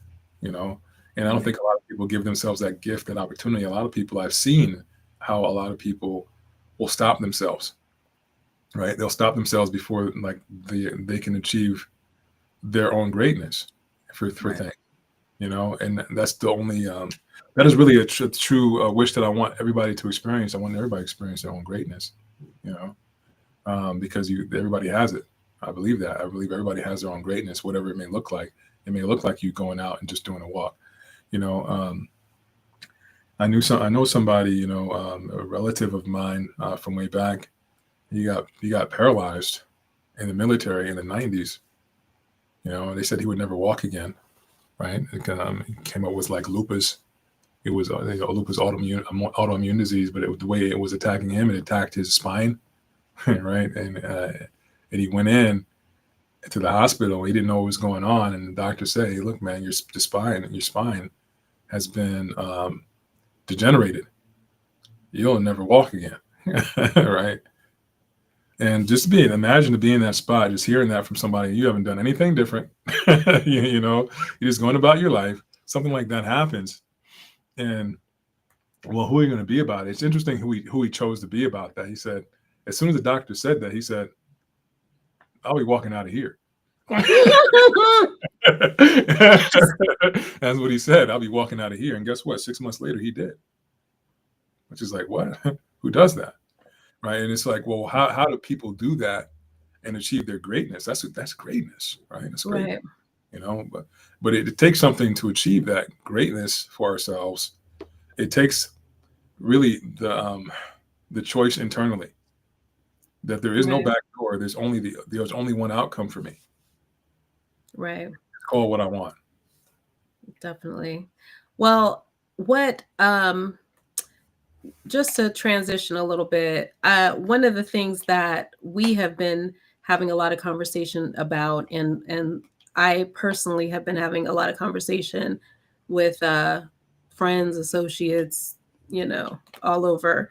you know. And I don't think a lot of people give themselves that gift, that opportunity. A lot of people, I've seen how a lot of people will stop themselves, right? They'll stop themselves before like they can achieve their own greatness for Right. things, and that's the only that is really a true wish that I want everybody to experience. I want everybody to experience their own greatness, because everybody has it. I believe that. I believe everybody has their own greatness, whatever it may look like. It may look like you going out and just doing a walk. I know somebody, a relative of mine from way back. He got paralyzed in the military in the 90s. They said he would never walk again, right? It came up with like lupus. It was lupus, autoimmune disease, but the way it was attacking him, it attacked his spine, right? And he went in to the hospital. He didn't know what was going on, and the doctor said, "Hey, look, man, your spine has been degenerated. You'll never walk again," right? And just imagine to be in that spot, just hearing that from somebody, you haven't done anything different. You're just going about your life. Something like that happens. And well, who are you going to be about it? It's interesting who he chose to be about that. He said, as soon as the doctor said that, he said, I'll be walking out of here. That's what he said. I'll be walking out of here. And guess what? 6 months later, he did. Which is like, what? Who does that? Right. And it's like, well, how do people do that and achieve their greatness? That's greatness, right? That's great. Right. But it takes something to achieve that greatness for ourselves. It takes really the choice internally that there is no Right. back door. There's only one outcome for me. Right. It's called what I want. Definitely. Well, just to transition a little bit, one of the things that we have been having a lot of conversation about, and I personally have been having a lot of conversation with friends, associates, all over.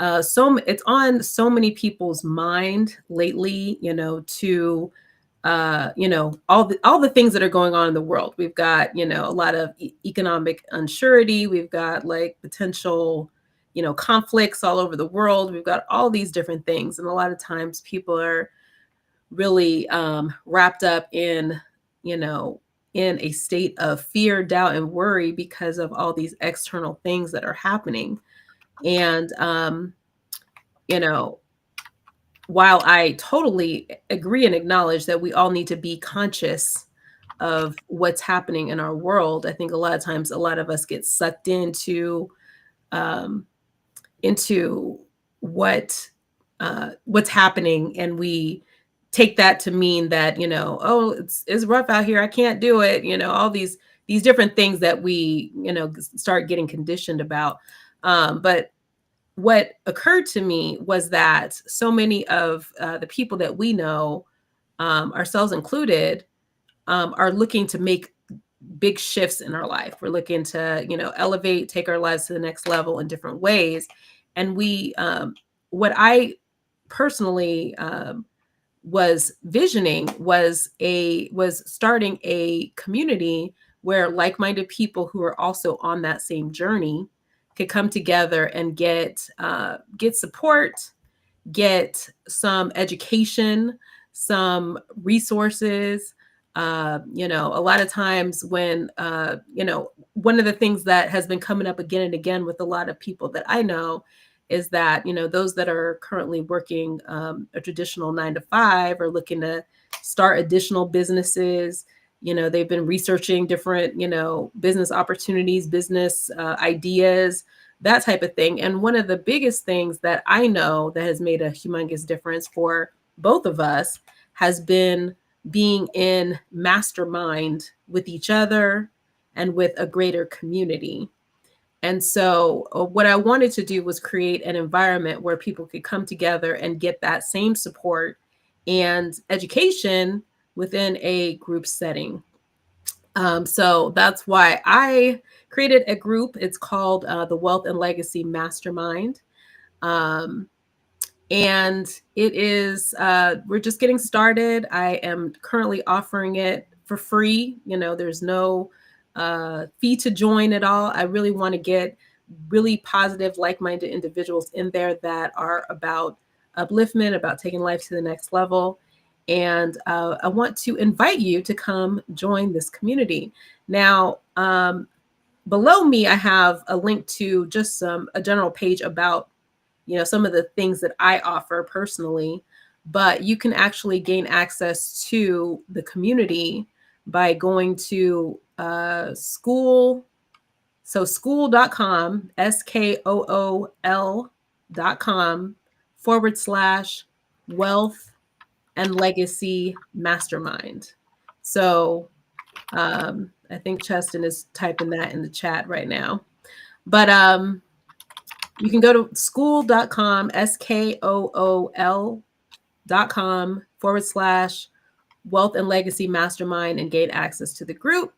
It's on so many people's mind lately, to all the things that are going on in the world. We've got a lot of economic unsurety. We've got like potential conflicts all over the world. We've got all these different things, and a lot of times people are really wrapped up in in a state of fear, doubt, and worry because of all these external things that are happening. And you know while I totally agree and acknowledge that we all need to be conscious of what's happening in our world, I think a lot of times a lot of us get sucked um, into what's happening, and we take that to mean that oh, it's rough out here, I can't do it, all these different things that we start getting conditioned about. But what occurred to me was that so many of the people that we know, ourselves included, are looking to make big shifts in our life. We're looking to, elevate, take our lives to the next level in different ways. And what I personally was visioning was starting a community where like-minded people who are also on that same journey could come together and get support, get some education, some resources. A lot of times when, one of the things that has been coming up again and again with a lot of people that I know is that, those that are currently working a traditional 9 to 5 are looking to start additional businesses. They've been researching different, business opportunities, business ideas, that type of thing. And one of the biggest things that I know that has made a humongous difference for both of us has been being in mastermind with each other and with a greater community. And so what I wanted to do was create an environment where people could come together and get that same support and education within a group setting. So that's why I created a group. It's called the Wealth and Legacy Mastermind. And it is, we're just getting started. I am currently offering it for free. There's no fee to join at all. I really want to get really positive, like-minded individuals in there that are about upliftment, about taking life to the next level. And I want to invite you to come join this community. Now, below me, I have a link to just a general page about some of the things that I offer personally, but you can actually gain access to the community by going to school. So school.com, SKOOL.com/wealth and legacy mastermind. So I think Cheston is typing that in the chat right now. But you can go to school.com, SKOOL.com/wealth and legacy mastermind and gain access to the group.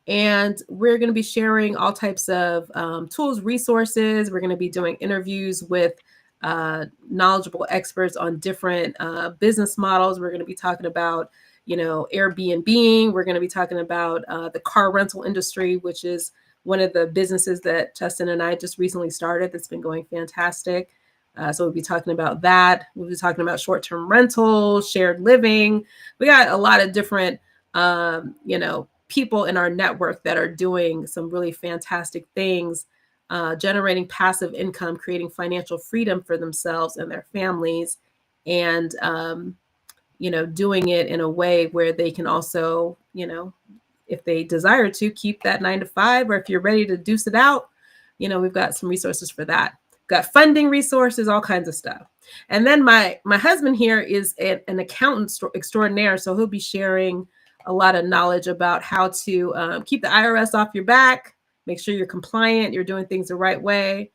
And we're going to be sharing all types of tools, resources. We're going to be doing interviews with knowledgeable experts on different business models. We're going to be talking about, Airbnb. We're going to be talking about the car rental industry, which is one of the businesses that Cheston and I just recently started that's been going fantastic. So we'll be talking about that. We'll be talking about short-term rentals, shared living. We got a lot of different, people in our network that are doing some really fantastic things, generating passive income, creating financial freedom for themselves and their families, and, doing it in a way where they can also, if they desire to, keep that 9 to 5, or if you're ready to deuce it out, we've got some resources for that. Got funding resources, all kinds of stuff. And then my husband here is an accountant extraordinaire, so he'll be sharing a lot of knowledge about how to keep the IRS off your back, make sure you're compliant, you're doing things the right way.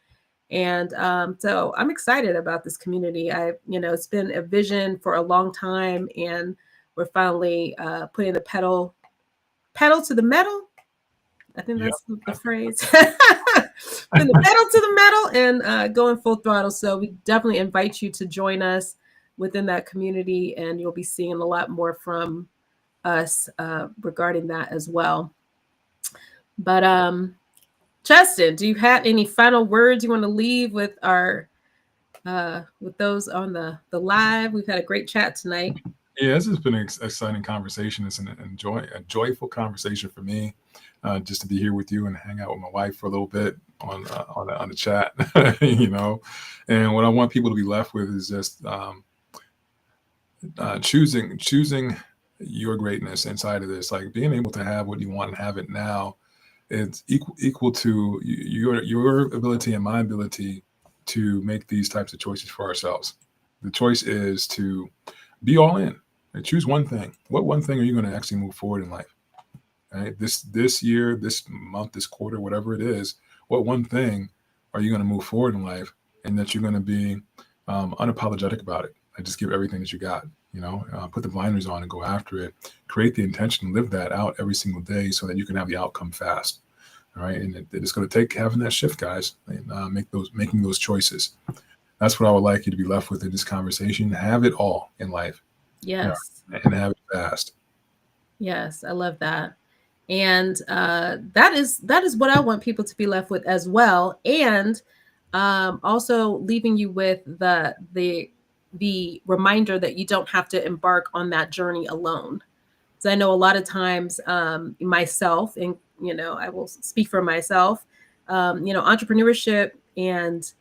And so I'm excited about this community. It's been a vision for a long time, and we're finally putting the pedal to the metal. I think that's the phrase. Putting the pedal to the metal and going full throttle. So we definitely invite you to join us within that community, and you'll be seeing a lot more from us regarding that as well. But Cheston, do you have any final words you want to leave with our with those on the live? We've had a great chat tonight. Yeah, this has been an exciting conversation. It's a joyful conversation for me, just to be here with you and hang out with my wife for a little bit on the chat, And what I want people to be left with is just choosing your greatness inside of this, like being able to have what you want and have it now. It's equal to your ability and my ability to make these types of choices for ourselves. The choice is to be all in and choose one thing. What one thing are you going to actually move forward in life? Right? This year, this month, this quarter, whatever it is, what one thing are you going to move forward in life, and that you're going to be unapologetic about it? And just give everything that you got. Put the blinders on and go after it. Create the intention, live that out every single day, so that you can have the outcome fast. All right, and it's going to take having that shift, guys, and making those choices. That's what I would like you to be left with in this conversation. Have it all in life. Yes. And have it fast. Yes, I love that. And that is what I want people to be left with as well. And also leaving you with the reminder that you don't have to embark on that journey alone. So I know a lot of times myself, and I will speak for myself, entrepreneurship and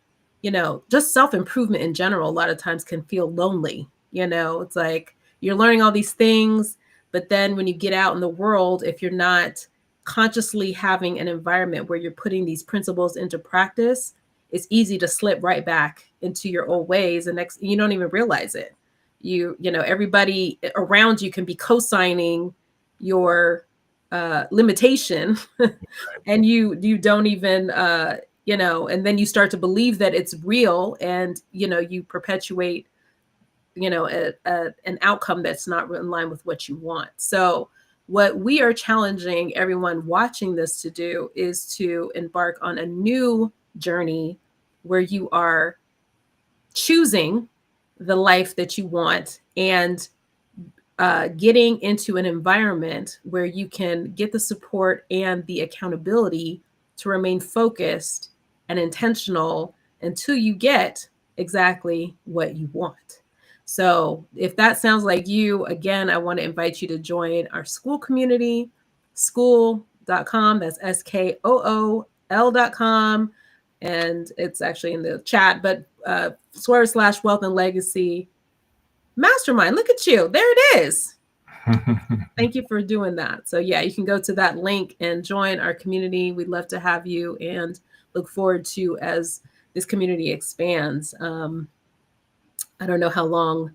just self-improvement in general a lot of times can feel lonely. It's like you're learning all these things, but then when you get out in the world, if you're not consciously having an environment where you're putting these principles into practice, it's easy to slip right back into your old ways, and next you don't even realize it. Everybody around you can be co-signing your limitation and you don't even and then you start to believe that it's real, and you perpetuate an outcome that's not in line with what you want. So what we are challenging everyone watching this to do is to embark on a new journey where you are choosing the life that you want, and getting into an environment where you can get the support and the accountability to remain focused and intentional until you get exactly what you want. So, if that sounds like you, again, I want to invite you to join our school community, skool.com. That's SKOOL.com. And it's actually in the chat, but /wealth and legacy mastermind. Look at you. There it is. Thank you for doing that. So yeah, you can go to that link and join our community. We'd love to have you, and look forward to as this community expands. I don't know how long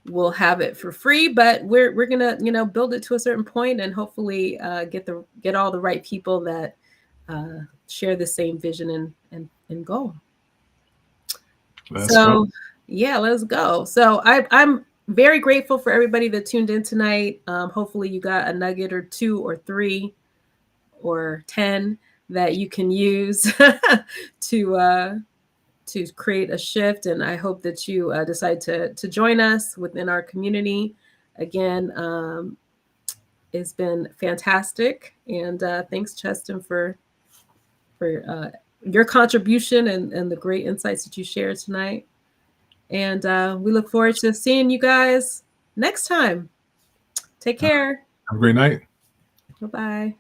we'll have it for free, but we're gonna build it to a certain point, and hopefully get all the right people that share the same vision and goal. Let's go. Yeah, let's go. So I'm very grateful for everybody that tuned in tonight. Hopefully you got a nugget or 2 or 3 or 10 that you can use to create a shift. And I hope that you decide to join us within our community. Again, it's been fantastic. And thanks, Cheston, for your contribution and the great insights that you shared tonight. And we look forward to seeing you guys next time. Take care. Have a great night. Bye-bye.